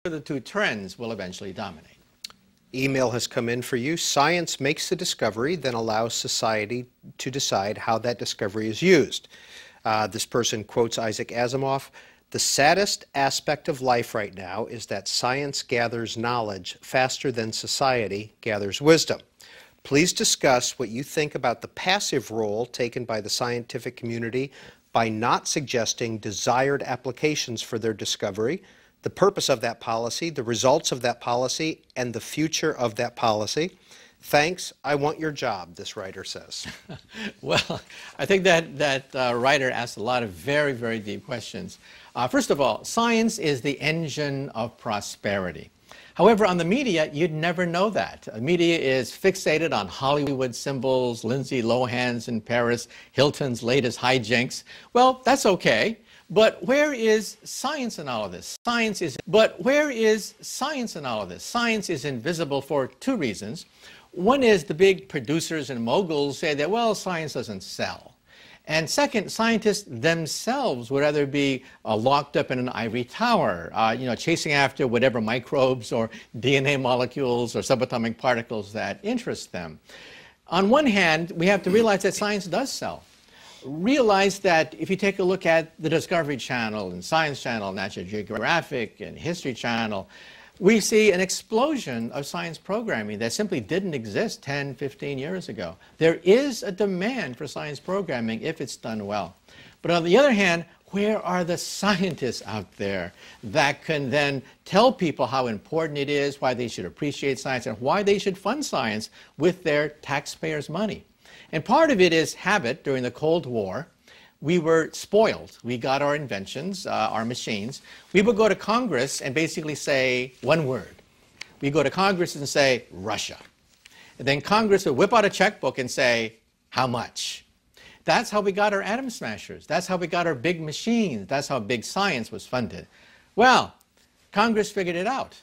the two trends will eventually dominate. Email has come in for you. Science makes the discovery, then allows society to decide how that discovery is used. This person quotes Isaac Asimov. The saddest aspect of life right now is that science gathers knowledge faster than society gathers wisdom. Please discuss what you think about the passive role taken by the scientific community by not suggesting desired applications for their discovery, the purpose of that policy, the results of that policy, and the future of that policy. Thanks, I want your job, this writer says. Well, I think that writer asked a lot of very, very deep questions. First of all, science is the engine of prosperity. However, on the media, you'd never know that. The media is fixated on Hollywood symbols, Lindsay Lohan's in Paris, Hilton's latest hijinks. Well, that's okay. But where is science in all of this? Science is invisible for two reasons. One is the big producers and moguls say that, well, science doesn't sell. And second, scientists themselves would rather be locked up in an ivory tower, chasing after whatever microbes or DNA molecules or subatomic particles that interest them. On one hand, we have to realize that science does sell. Realize that if you take a look at the Discovery Channel and Science Channel, National Geographic and History Channel, we see an explosion of science programming that simply didn't exist 10, 15 years ago. There is a demand for science programming if it's done well. But on the other hand, where are the scientists out there that can then tell people how important it is, why they should appreciate science, and why they should fund science with their taxpayers' money? And part of it is habit. During the Cold War, we were spoiled. We got our inventions, our machines. We would go to Congress and basically say one word. We go to Congress and say, Russia. And then Congress would whip out a checkbook and say, how much? That's how we got our atom smashers. That's how we got our big machines. That's how big science was funded. Well, Congress figured it out.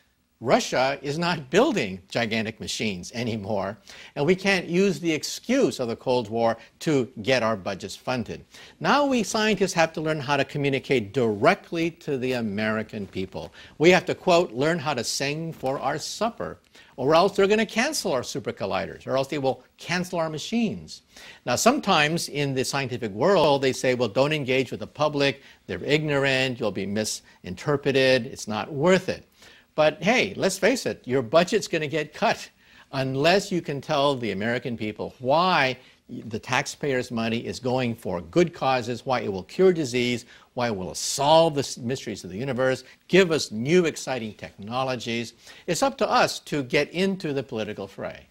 Russia is not building gigantic machines anymore, and we can't use the excuse of the Cold War to get our budgets funded. Now we scientists have to learn how to communicate directly to the American people. We have to, quote, learn how to sing for our supper, or else they're going to cancel our super colliders, or else they will cancel our machines. Now sometimes in the scientific world they say, well, don't engage with the public, they're ignorant, you'll be misinterpreted, it's not worth it. But hey, let's face it, your budget's going to get cut unless you can tell the American people why the taxpayers' money is going for good causes, why it will cure disease, why it will solve the mysteries of the universe, give us new exciting technologies. It's up to us to get into the political fray.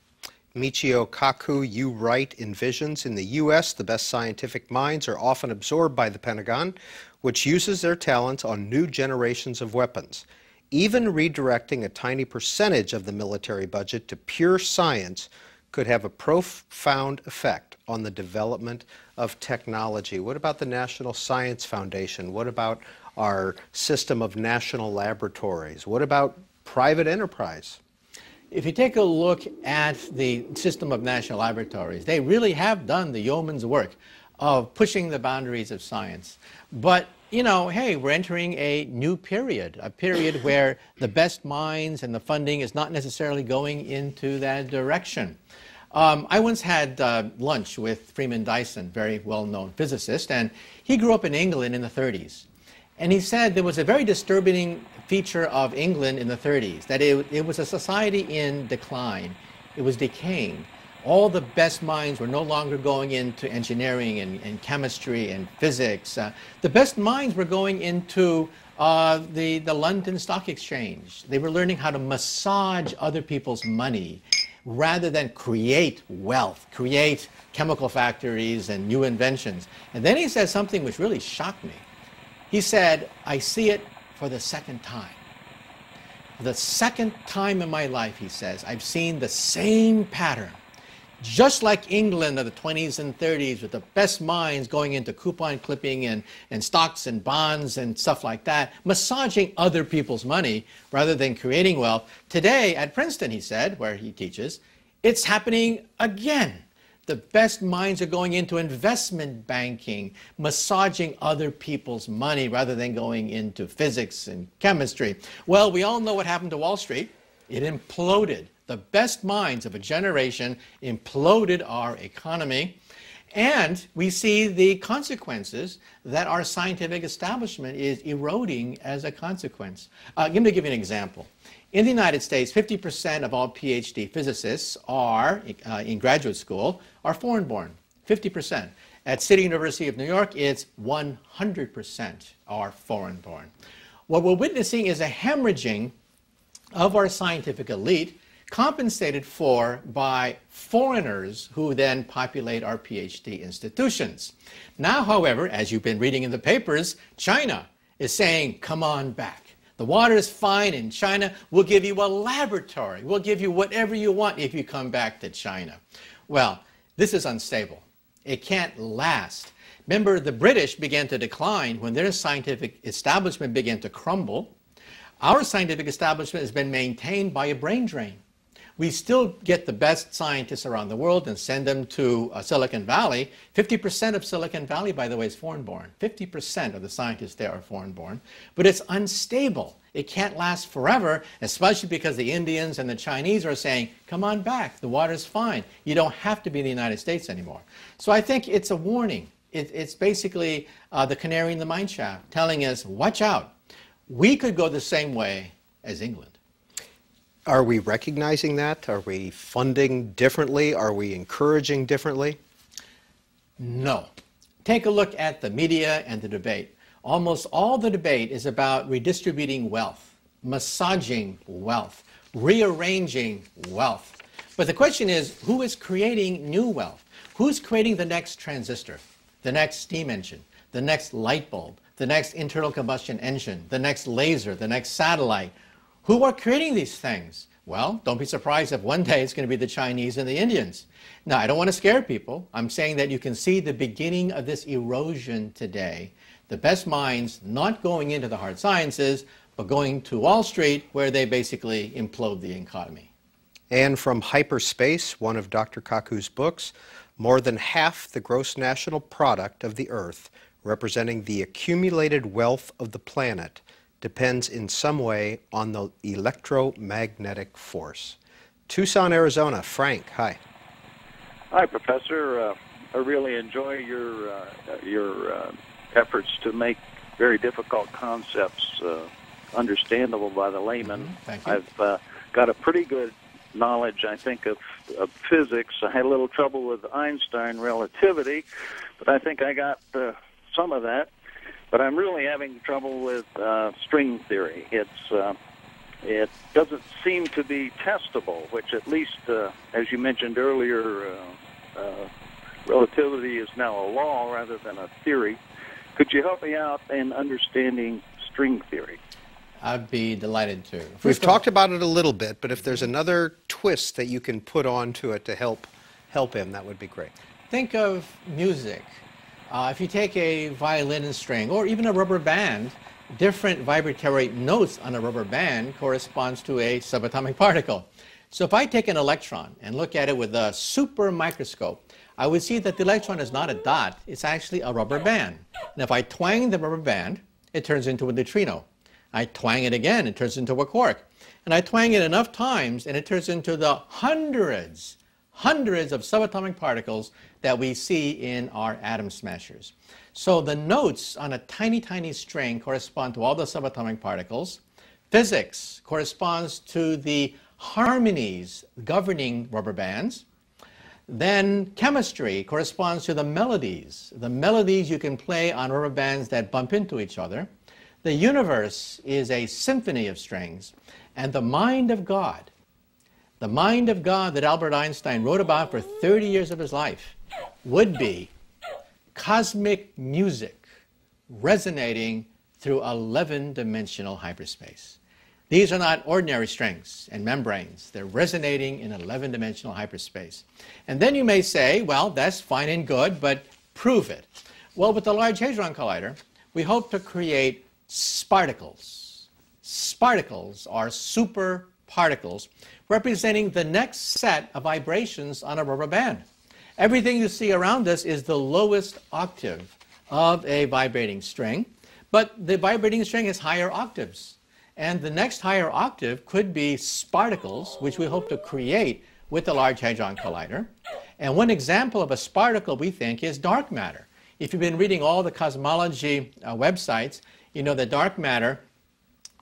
Michio Kaku, you write in Visions, in the U.S., the best scientific minds are often absorbed by the Pentagon, which uses their talents on new generations of weapons. Even redirecting a tiny percentage of the military budget to pure science could have a profound effect on the development of technology. What about the National Science Foundation? What about our system of national laboratories? What about private enterprise? If you take a look at the system of national laboratories, they really have done the yeoman's work of pushing the boundaries of science. But you know, hey, we're entering a new period, a period where the best minds and the funding is not necessarily going into that direction. I once had lunch with Freeman Dyson, very well-known physicist, and he grew up in England in the 30s. And he said there was a very disturbing feature of England in the 30s, that it was a society in decline. It was decaying. All the best minds were no longer going into engineering and chemistry and physics. The best minds were going into the London Stock Exchange. They were learning how to massage other people's money rather than create wealth, create chemical factories and new inventions. And then he said something which really shocked me. He said, I see it for the second time. For the second time in my life, he says, I've seen the same pattern. Just like England of the 20s and 30s with the best minds going into coupon clipping and stocks and bonds and stuff like that, massaging other people's money rather than creating wealth. Today at Princeton, he said, where he teaches, it's happening again. The best minds are going into investment banking, massaging other people's money rather than going into physics and chemistry. Well, we all know what happened to Wall Street. It imploded. The best minds of a generation imploded our economy. And we see the consequences that our scientific establishment is eroding as a consequence. Let me give you an example. In the United States, 50% of all Ph.D. physicists are, in graduate school, are foreign-born. 50%. At City University of New York, it's 100% are foreign-born. What we're witnessing is a hemorrhaging of our scientific elite, compensated for by foreigners who then populate our PhD institutions. Now, however, as you've been reading in the papers, China is saying, come on back. The water is fine in China. We'll give you a laboratory. We'll give you whatever you want if you come back to China. Well, this is unstable. It can't last. Remember, the British began to decline when their scientific establishment began to crumble. Our scientific establishment has been maintained by a brain drain. We still get the best scientists around the world and send them to Silicon Valley. 50% of Silicon Valley, by the way, is foreign-born. 50% of the scientists there are foreign-born. But it's unstable. It can't last forever, especially because the Indians and the Chinese are saying, come on back, the water's fine. You don't have to be in the United States anymore. So I think it's a warning. It's basically the canary in the mine shaft telling us, watch out. We could go the same way as England. Are we recognizing that? Are we funding differently? Are we encouraging differently? No. Take a look at the media and the debate. Almost all the debate is about redistributing wealth, massaging wealth, rearranging wealth. But the question is, who is creating new wealth? Who's creating the next transistor, the next steam engine, the next light bulb, the next internal combustion engine, the next laser, the next satellite? Who are creating these things? Well, don't be surprised if one day it's going to be the Chinese and the Indians. Now, I don't want to scare people. I'm saying that you can see the beginning of this erosion today. The best minds not going into the hard sciences, but going to Wall Street, where they basically implode the economy. And from Hyperspace, one of Dr. Kaku's books, more than half the gross national product of the Earth, representing the accumulated wealth of the planet, depends in some way on the electromagnetic force. Tucson, Arizona. Frank, hi. Hi, Professor. I really enjoy your efforts to make very difficult concepts understandable by the layman. Thank you. I've got a pretty good knowledge, I think, of physics. I had a little trouble with Einstein relativity, but I think I got some of that. But I'm really having trouble with string theory. It doesn't seem to be testable, which at least, as you mentioned earlier, relativity is now a law rather than a theory. Could you help me out in understanding string theory? I'd be delighted to. We've talked about it a little bit, but if there's another twist that you can put onto it to help him, that would be great. Think of music. If you take a violin and string, or even a rubber band, different vibratory notes on a rubber band corresponds to a subatomic particle. So if I take an electron and look at it with a super microscope, I would see that the electron is not a dot, it's actually a rubber band. And if I twang the rubber band, it turns into a neutrino. I twang it again, it turns into a quark. And I twang it enough times, and it turns into the hundreds of subatomic particles that we see in our atom smashers. So the notes on a tiny, tiny string correspond to all the subatomic particles. Physics corresponds to the harmonies governing rubber bands. Then chemistry corresponds to the melodies you can play on rubber bands that bump into each other. The universe is a symphony of strings, and the mind of God that Albert Einstein wrote about for 30 years of his life, would be cosmic music resonating through 11-dimensional hyperspace. These are not ordinary strings and membranes. They're resonating in 11-dimensional hyperspace. And then you may say, well, that's fine and good, but prove it. Well, with the Large Hadron Collider, we hope to create sparticles. Sparticles are super particles representing the next set of vibrations on a rubber band. Everything you see around us is the lowest octave of a vibrating string, but the vibrating string has higher octaves. And the next higher octave could be sparticles, which we hope to create with the Large Hadron Collider. And one example of a sparticle, we think, is dark matter. If you've been reading all the cosmology websites, you know that dark matter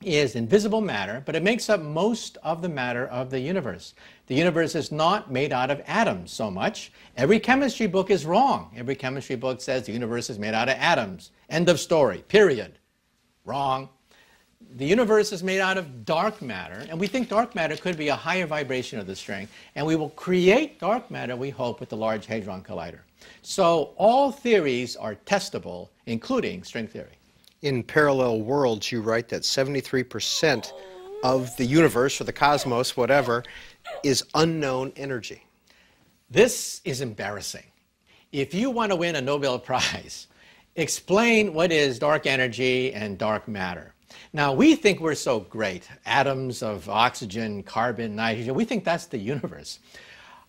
is invisible matter, but it makes up most of the matter of the universe. The universe is not made out of atoms so much. Every chemistry book is wrong. Every chemistry book says the universe is made out of atoms. End of story, period. Wrong. The universe is made out of dark matter, and we think dark matter could be a higher vibration of the string, and we will create dark matter, we hope, with the Large Hadron Collider. So all theories are testable, including string theory. In Parallel Worlds, you write that 73% of the universe, or the cosmos, whatever, is unknown energy. This is embarrassing. If you want to win a Nobel Prize, explain what is dark energy and dark matter. Now, we think we're so great. Atoms of oxygen, carbon, nitrogen, we think that's the universe.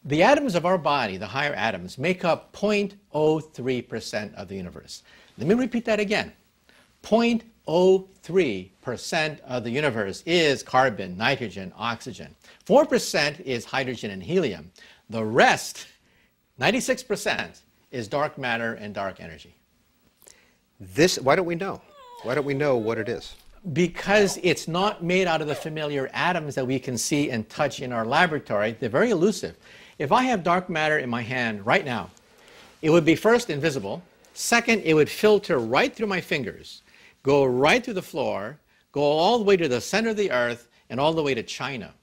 The atoms of our body, the higher atoms, make up 0.03% of the universe. Let me repeat that again. 0.03% of the universe is carbon, nitrogen, oxygen. 4% is hydrogen and helium. The rest, 96%, is dark matter and dark energy. Why don't we know? Why don't we know what it is? Because it's not made out of the familiar atoms that we can see and touch in our laboratory. They're very elusive. If I have dark matter in my hand right now, it would be first invisible. Second, it would filter right through my fingers, go right through the floor, go all the way to the center of the earth, and all the way to China.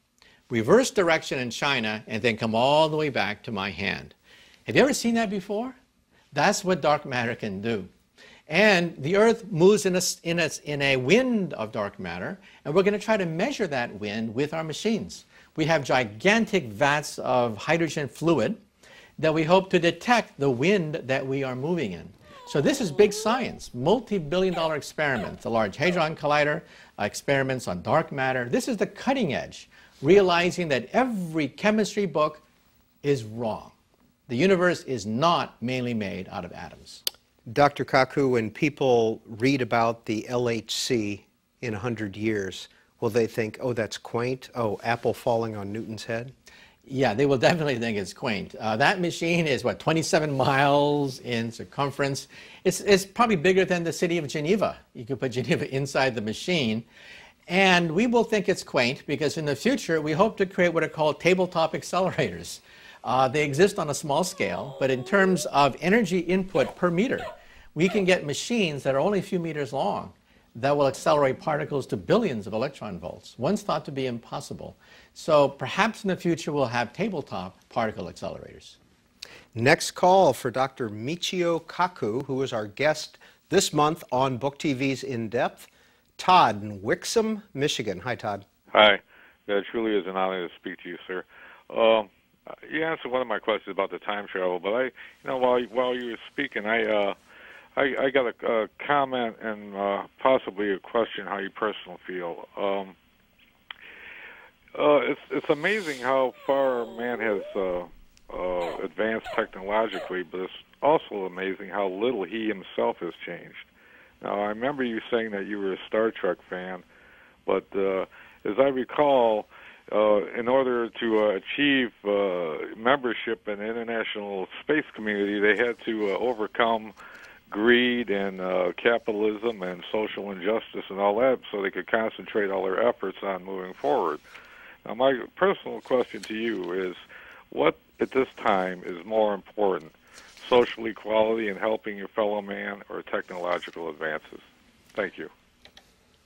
Reverse direction in China, and then come all the way back to my hand. Have you ever seen that before? That's what dark matter can do. And the Earth moves in a wind of dark matter, and we're going to try to measure that wind with our machines. We have gigantic vats of hydrogen fluid that we hope to detect the wind that we are moving in. So this is big science, multi-billion-dollar experiments, the Large Hadron Collider, experiments on dark matter. This is the cutting edge, realizing that every chemistry book is wrong. The universe is not mainly made out of atoms. Dr. Kaku, when people read about the LHC in 100 years, will they think, oh, that's quaint? Oh, apple falling on Newton's head? Yeah, they will definitely think it's quaint. That machine is, what, 27 miles in circumference. It's probably bigger than the city of Geneva. You could put Geneva inside the machine. And we will think it's quaint because in the future, we hope to create what are called tabletop accelerators. They exist on a small scale, but in terms of energy input per meter, we can get machines that are only a few meters long that will accelerate particles to billions of electron volts, once thought to be impossible. So perhaps in the future we'll have tabletop particle accelerators. Next call for Dr. Michio Kaku, who is our guest this month on BookTV's In Depth. Todd in Wixom, Michigan. Hi, Todd. Hi. It truly is an honor to speak to you, sir. You answered one of my questions about the time travel, but while you were speaking, I got a comment and possibly a question how you personally feel. It's amazing how far man has advanced technologically, but it's also amazing how little he himself has changed. Now, I remember you saying that you were a Star Trek fan, but as I recall, in order to achieve membership in the international space community, they had to overcome greed and capitalism and social injustice and all that so they could concentrate all their efforts on moving forward. Now, my personal question to you is, what at this time is more important, social equality and helping your fellow man or technological advances? Thank you.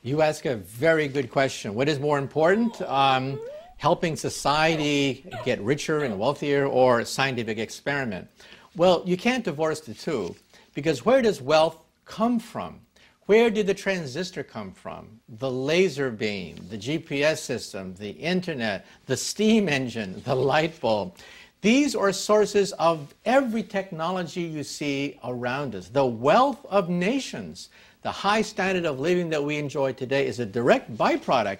You ask a very good question. What is more important? Helping society get richer and wealthier, or scientific experiment? Well, you can't divorce the two, because where does wealth come from? Where did the transistor come from? The laser beam, the GPS system, the internet, the steam engine, the light bulb. These are sources of every technology you see around us. The wealth of nations, the high standard of living that we enjoy today is a direct byproduct